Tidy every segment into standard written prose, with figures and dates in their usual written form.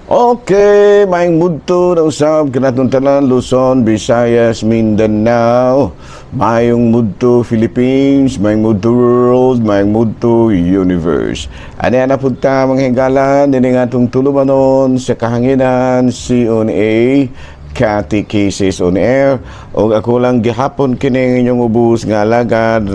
Okay, maing mudto na usab kanatong tanan Luzon, Visayas, Mindanao. Mayong mudto Philippines, maing mudto world, maing mudto universe. Ani ana punta mga hinggalan dinhi nga atong tulumanon sa kahanginan CONA Catechesis on Air og ako lang gihapon kini inyong ubos nga alagad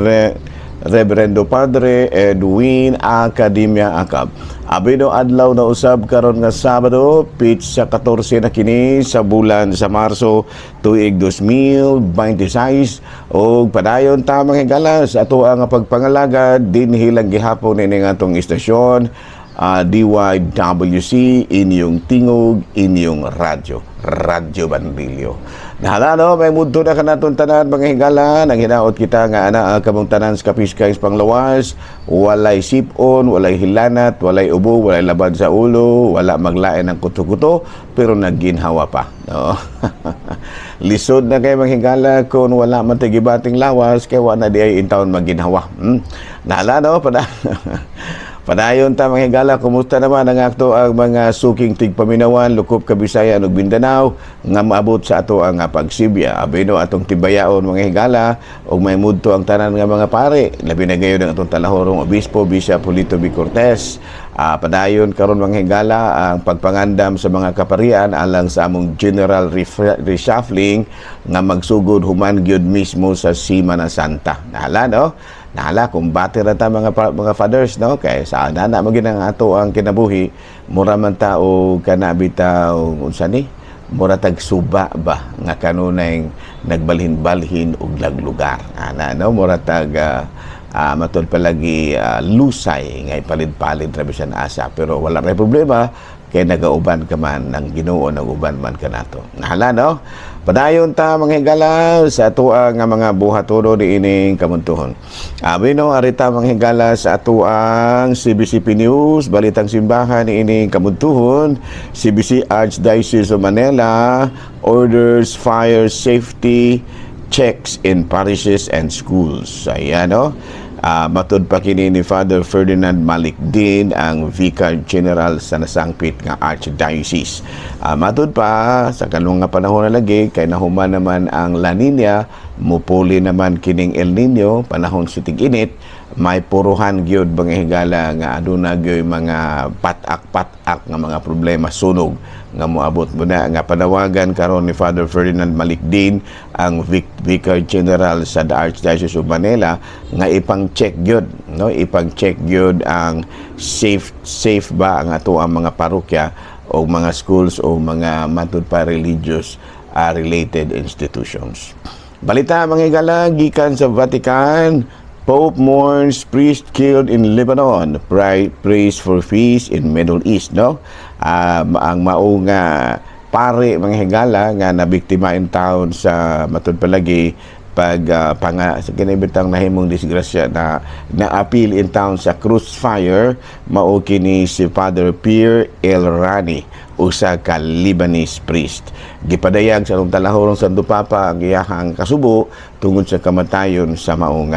Reverendo Padre Edwin Academia Acab. Abino adlaw na usab karon nga Sabado, pitch sa 14 na kini sa bulan sa Marso tuig 2026 og padayon ta mga higala sa ato ang pagpangalagad dinhi lang gihapon ini nga atong istasyon. DYWC, inyong tingog, inyong radyo Bandilyo. Nahalano, may mundo na kanaton tanan mga higala, nang hinaot kita nga ana kamong tanan sa kapiskays panglawas, walay sipon, walay hilanat, walay ubo, walay labad sa ulo, wala maglain ng kuto-kuto, pero nagginhawa pa. No? Lisod na kay mga higala kung wala man tigibating lawas, kaya wala na di ay intawon magginhawa. Nahalano, Padayon ta mga higala, kumusta naman ang akto ang mga suking tigpaminawan, Lukop, Kabisayan ug Mindanao nga maabot sa ato ang pagsibya. Abino atong tibayaon mga higala ug may mudto ang tanan nga mga pare. Labi na gayon ang atong talahorong obispo Bishop Julito B. Cortez. Padayon karon mga higala ang pagpangandam sa mga kaparian alang sa among general reshuffling nga magsugod human gyud mismo sa Semana Santa. Nahala no? Nahala kung bati ra ta mga fathers no kay sa ana magin ang ato ang kinabuhi mura man ta o kanabita o unsa ni mura tag suba ba nga kanunay nagbalhin-balhin og laglugar ana no mura tag matod palagi lusay nga ipalid-palid ra bisan asa pero wala ray problema kay nagauban ka man ng Ginoo ng uban man kanato. Nahala no? Padayon ta mga higala sa atua nga mga buhatono ni ining kamuntuhon. Abino arita mga higala sa atuang CBCP News, balitang simbahan ni ining kamuntuhon, CBC Archdiocese of Manila orders fire safety checks in parishes and schools. Ayan no? Matud pa kini ni Father Ferdinand Malikdin ang Vicar General sa nasangpit nga Archdiocese. Matud pa sa kanung nga panahon na lagi kay nahuman naman ang La Nina, mupuli naman kining El Nino, panahon sa tig-init, may puruhan gyud mga higala nga aduna gyud mga patak-patak nga mga problema sunog nga moabot mo na nga panawagan karon ni Father Ferdinand Malikdin ang Vicar General sa the Archdiocese of Manila nga ipang-check gyud no ipang-check gyud ang safe ba ang ato ang mga parokya o mga schools o mga matud pa religious related institutions. Balita mga higala gikan sa Vatican, Pope mourns priest killed in Lebanon, prays for peace in Middle East, no? Ang maong pare mga higala nga nabiktima in town sa matud palagi pag sa kinibitang nahimong disgrasya na na-appeal in town sa crossfire mao kini si Father Pierre El Rani, usa ka Lebanese priest. Gipadayag sa atong talahorong Santo Papa ang iyahang kasubo tungod sa kamatayon sa maong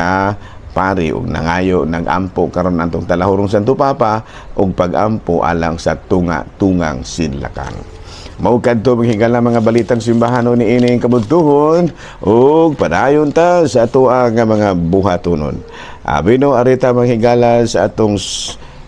pari ug nangayo nag-ampo karon antong talahorong Santo Papa ug pag-ampo alang sa tunga-tungang sinlakan. Mao kadto higala mga balitang simbahan ni ining kabudtuhon ug padayon ta sa ato nga mga buhatonon. Abino arita mga higala sa atong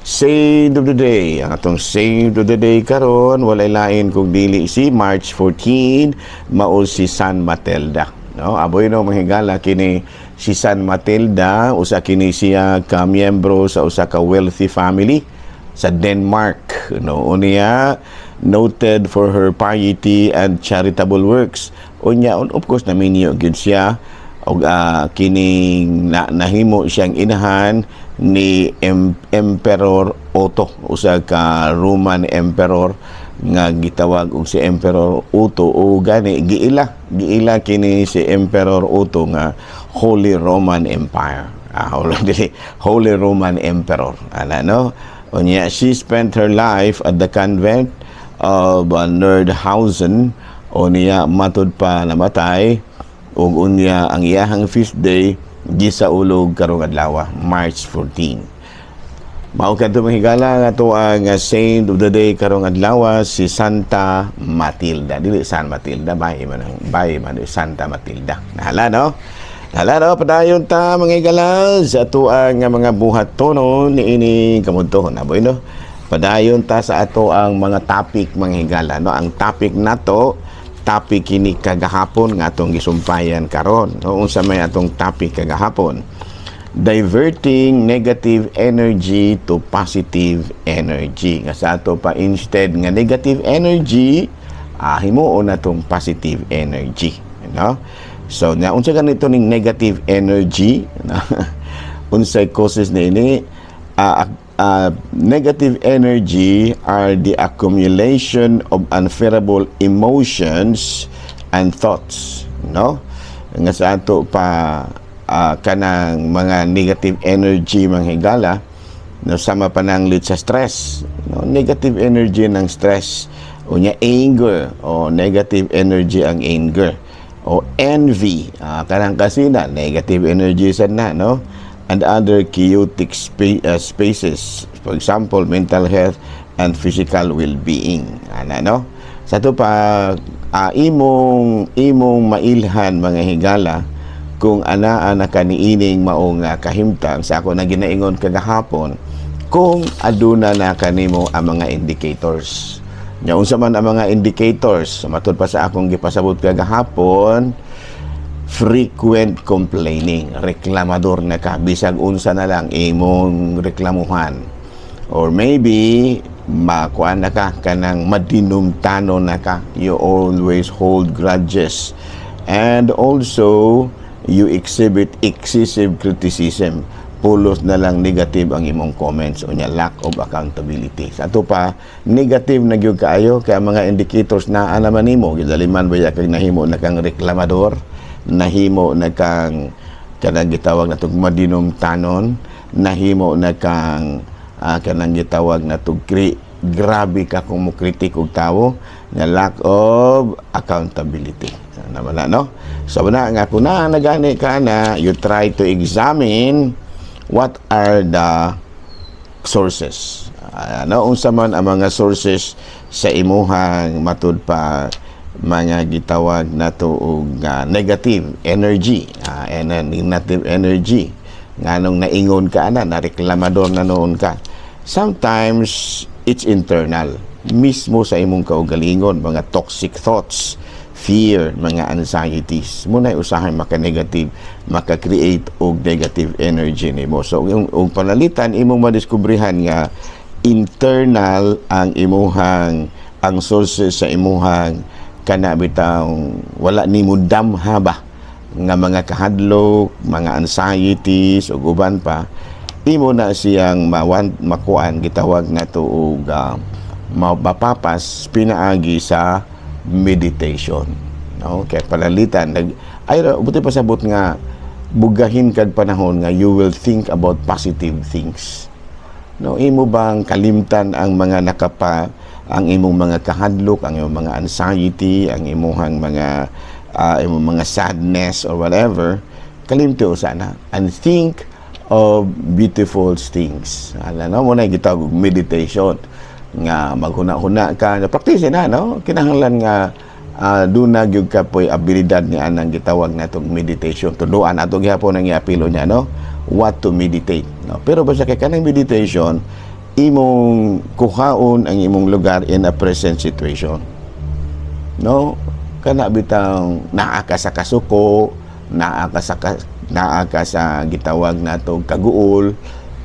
Saint of the Day. Ang atong Saint of the Day karon walay lain kung dili si March 14 mao si San Matilda. No, aboy no mga higala kini si San Matilda, usa kini siya ka miyembro sa usa ka wealthy family sa Denmark. No, unya noted for her piety and charitable works. Unya of course naminyo gyud siya og kining nahimo siyang inahan ni Emperor Otto, usa ka Roman emperor nga gitawag og si Emperor Otto o gani giila kini si Emperor Otto nga Holy Roman Empire. Holy Roman Emperor. No? Unya, she spent her life at the convent of Nordhausen. Unya, matud pa namatay. Ug unya, ang iyahang feast day gisaulog karong adlaw, March 14. Mao kadto mga higala nga to ang saint of the day karong adlaw si Santa Matilda. Dili San Matilda, bahay man Santa Matilda. Nahala no? Nahala no, padayon ta mga higala sa ato ang mga buhat tono niini kamunto na boy no. Padayon ta sa ato ang mga topic mga higala no. Ang topic nato topic kini kagahapon nga atong gisumpayan karon. No, unsa may atong topic kagahapon? Diverting negative energy to positive energy. Nga sa ato pa instead nga negative energy, himuon na itong positive energy. No? So, unsa ganito ning negative energy? Unsay causes na ini? Negative energy are the accumulation of unfavorable emotions and thoughts. No? Nga sa ato pa kanang mga negative energy mga higala no, sama pa nang lead sa stress no, negative energy ng stress o nya anger o negative energy ang anger o envy kanang kasina negative energy sad na no, and other chaotic spaces, for example mental health and physical well-being ana no. Sa to pa imong mailhan mga higala kung anaa na kaniining maong kahimtang sa ako na ginaingon kagahapon kung aduna na kanimo ang mga indicators. Nya unsa man ang mga indicators matud pa sa akong gipasabot kagahapon, frequent complaining, reklamador na ka bisag unsa na lang imong reklamuhan, or maybe makuan na ka kanang madinumtano na ka, you always hold grudges, and also you exhibit excessive criticism, pulos na lang negative ang imong comments o nya lack of accountability. Sa ato pa negative na gyud kaayo kay mga indicators na naman nimo gidaliman baya kay nahimo na kang reklamador, nahimo na kang kanang gitawag na tug madinumtanon, nahimo na kang kanang gitawag na tug grabe ka kung mo kritik og tawo, nga lack of accountability. Naman na, no? So, na nga kung nagani ka na, you try to examine what are the sources. Unsa man ang mga sources sa imuhang matud pa mga gitawag na to og negative energy, negative energy. Nganong naingon ka na reklamador na noon ka. Sometimes, it's internal. Mismo sa imong kaugalingon, mga toxic thoughts, fear, mga anxieties. Muna usahay maka-negative, maka-create og negative energy nimo. So, yung panalitan, imong madiskubrihan nga internal ang imuhang, ang sources sa imuhang kanabitang wala nimo damha ba nga mga kahadlok, mga anxieties, o uban pa, imo na siyang makuan, gitawag na to og mapapas pinaagi sa meditation. No? Kaya panalitan buti pasabot nga bugahin kag panahon nga you will think about positive things. No, imo bang kalimtan ang mga ang imong mga kahadlok, ang imong mga anxiety, ang imong mga sadness or whatever, kalimto sana and think of beautiful things. No, mo na gitawag meditation nga maghuna-huna ka, practice na no, kinahanglan nga duna gyud ka poy abilidad ni anang gitawag natong meditation. Tuduan ato gihapon ang iapilo niya no, what to meditate no. Pero basta kay kanang meditation imong kuhaon ang imong lugar in a present situation no, kana bitang naa ka sa kasuko, naa ka sa gitawag natong kaguol,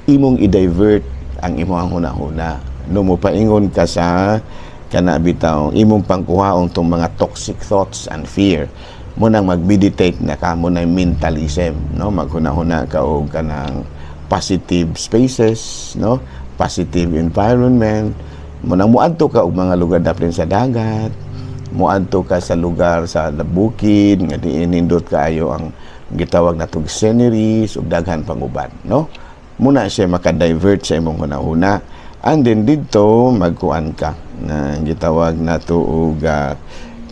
imong i-divert ang imong huna-huna no, mo paingon ka sa kana bitaw imong pangkuhaon tong mga toxic thoughts and fear, mo nang mag-meditate na ka, mo nang mentalism no, maghuna-huna ka og kanang positive spaces no, positive environment, mo nang muadto ka og mga lugar daplin sa dagat, muadto ka sa lugar sa bukid nga diinindot kaayo ang gitawag natong sceneries ug daghan panguban no, muna siya maka-divert sa imong huna-huna. And then dito magkuan ka na gitawag na to og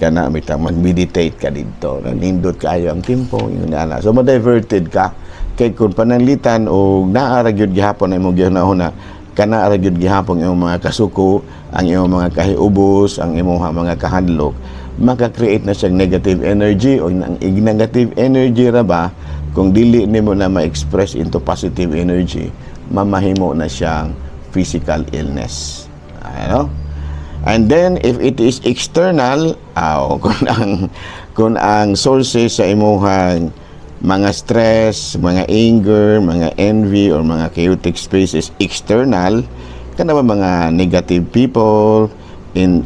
kana mitang mag-meditate ka dito, nindot kaayo ang tempo inana, so ma-diverted ka kay kun pananglitan og naa ra gyud gihapon imong gihuna-huna, kana ra gyud gihapon ang mga kasuko, ang iyong mga kahiubos, ang imong mga kahadlok, maka-create na siyang negative energy o ang negative energy ra ba kung dili nimo na ma-express into positive energy, mamahimo na siyang physical illness. Ano? And then if it is external, kung ang sources sa imong mga stress, mga anger, mga envy, or mga chaotic spaces external, kana ba mga negative people in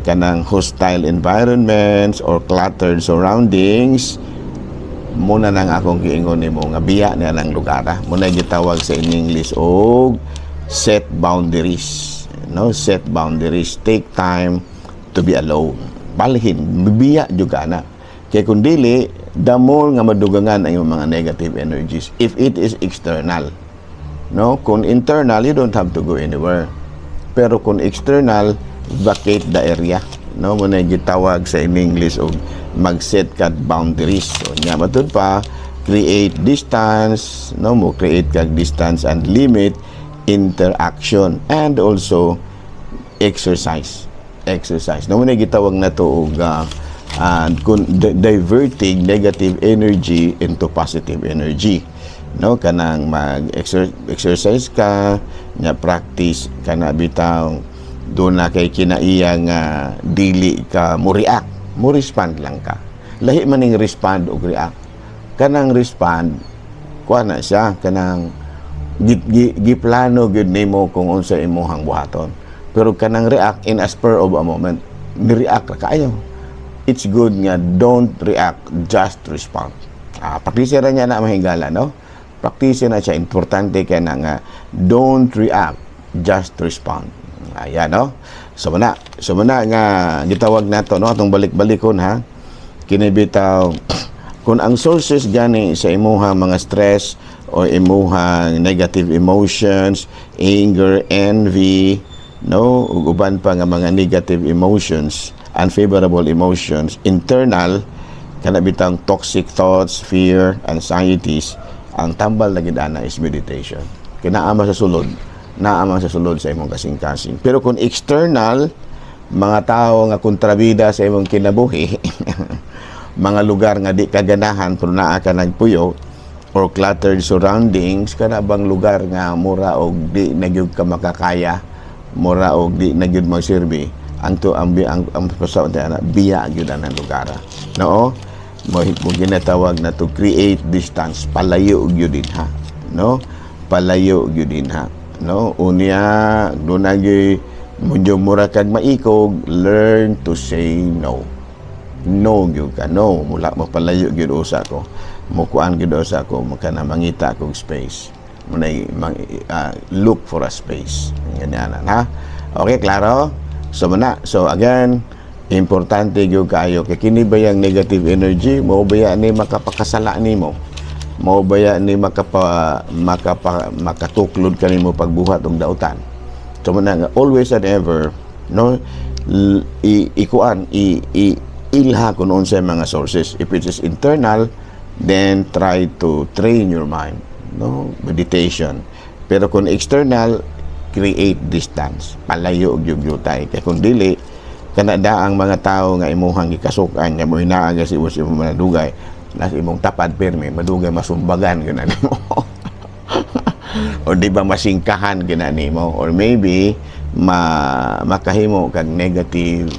kanang hostile environments or cluttered surroundings, muna nang akong giingon nimo nga biya na ng lugar. Muna gitawag sa English og set boundaries. No, set boundaries. Take time to be alone. Balhin, biya juga na. Kaya kung dili, the more nga madugangan ang mga negative energies if it is external. No, kung internal, you don't have to go anywhere. Pero kung external, vacate the area. No, muna gitawag sa English og mag-set ka boundaries. So, nya matud pa, create distance, no, mo create kag distance and limit interaction, and also exercise. No, muna gitawag na to og diverting negative energy into positive energy. No, kanang mag-exercise ka, nya practice kana bitaw do na kay kinaiya nga dili ka mo react, mo respond lang ka. Lahi man ning respond ug react. Kanang respond kuha na siya kanang giplano gid nimo kung unsa imong buhaton. Pero kanang react in a spur of a moment, ni-react ra kaayo. It's good nga don't react, just respond. Practice ra niya na mahigala, no? Practice na siya, importante kaya na nga don't react, just respond. Ayan, no? So muna nga gitawag nato, no, atong balik-balikon ha. Kini bitaw kung ang sources gani sa imuhang mga stress o imuhang negative emotions, anger, envy, no, ug uban pa nga mga negative emotions, unfavorable emotions, internal, kana bitang toxic thoughts, fear, anxieties, ang tambal na gid ana is meditation. Kinaama sa sulod, naama sa sulod sa imong kasing-kasing. Pero kung external, mga tao nga kontrabida sa imong kinabuhi, mga lugar nga di kaganahan pero naa ka nagpuyo, or cluttered surroundings, kana bang lugar nga mura og di nagyud ka makakaya, mura og di nagyud magserbi, ang pasaw na biya gyud ang lugar. No? Mo ginatawag na to create distance, palayo gyud din ha. No? Palayo gyud din ha. No? Unya dunagi medyo mura kag maikog, learn to say no. No gyud ka, no, mula mapalayo gyud usa ko. Mukuan gyud usa ko, makana mangita kog space. Munay look for a space. Ganyan ha. Okay, klaro? So again, importante gyud kaayo kay kini bayang negative energy mao baya ni makapakasala nimo. Mao baya ni makatuklod kanimo pagbuhat og dautan. So nga always and ever, no, ilha kung unsa mga sources. If it is internal, then try to train your mind, no, meditation. Pero kung external, create distance, palayo og yugyutay. Kaya kung dili, kanada ang mga tao nga imuhang gikasukan, nga mo hinaaga si imong manadugay, nas imong tapad pirmi, madugay masumbagan ganani mo. O di ba masingkahan ganani mo, or maybe makahimo kag negative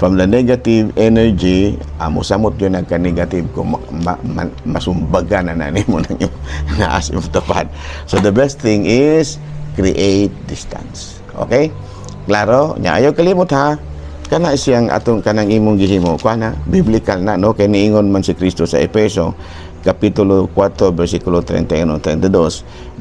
from the negative energy, musamot yun ang ka-negative kung masumbagan na nimo ng yung naas yung tapad. So the best thing is create distance. Okay? Klaro? Nya ayaw kalimot ha. Kana siyang atong kanang imong gihimo. Kana biblical na, no? Kay niingon man si Kristo sa Efeso Kapitulo 4, versikulo 31-32,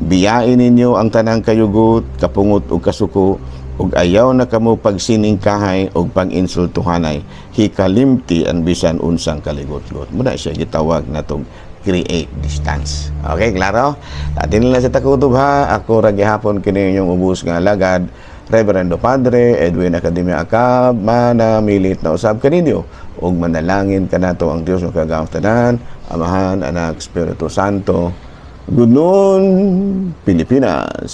biyain ninyo ang tanang kayugot, kapungot ug kasuko, ug ayaw na kamo pagsiningkahay ug pag-insultuhanay, hikalimti ang bisan unsang kaligot-got. Muna siya gitawag na tong create distance. Okay, klaro? Atin lang sa takutob ha. Ako ra gihapon kini inyong ubos nga alagad, Reverendo Padre Edwin Academia Acab, manamilit na usab kaninyo ug manalangin kanato ang Dios nga kagawas tanan, Amahan, Anak, Espiritu Santo, Good noon, Pilipinas.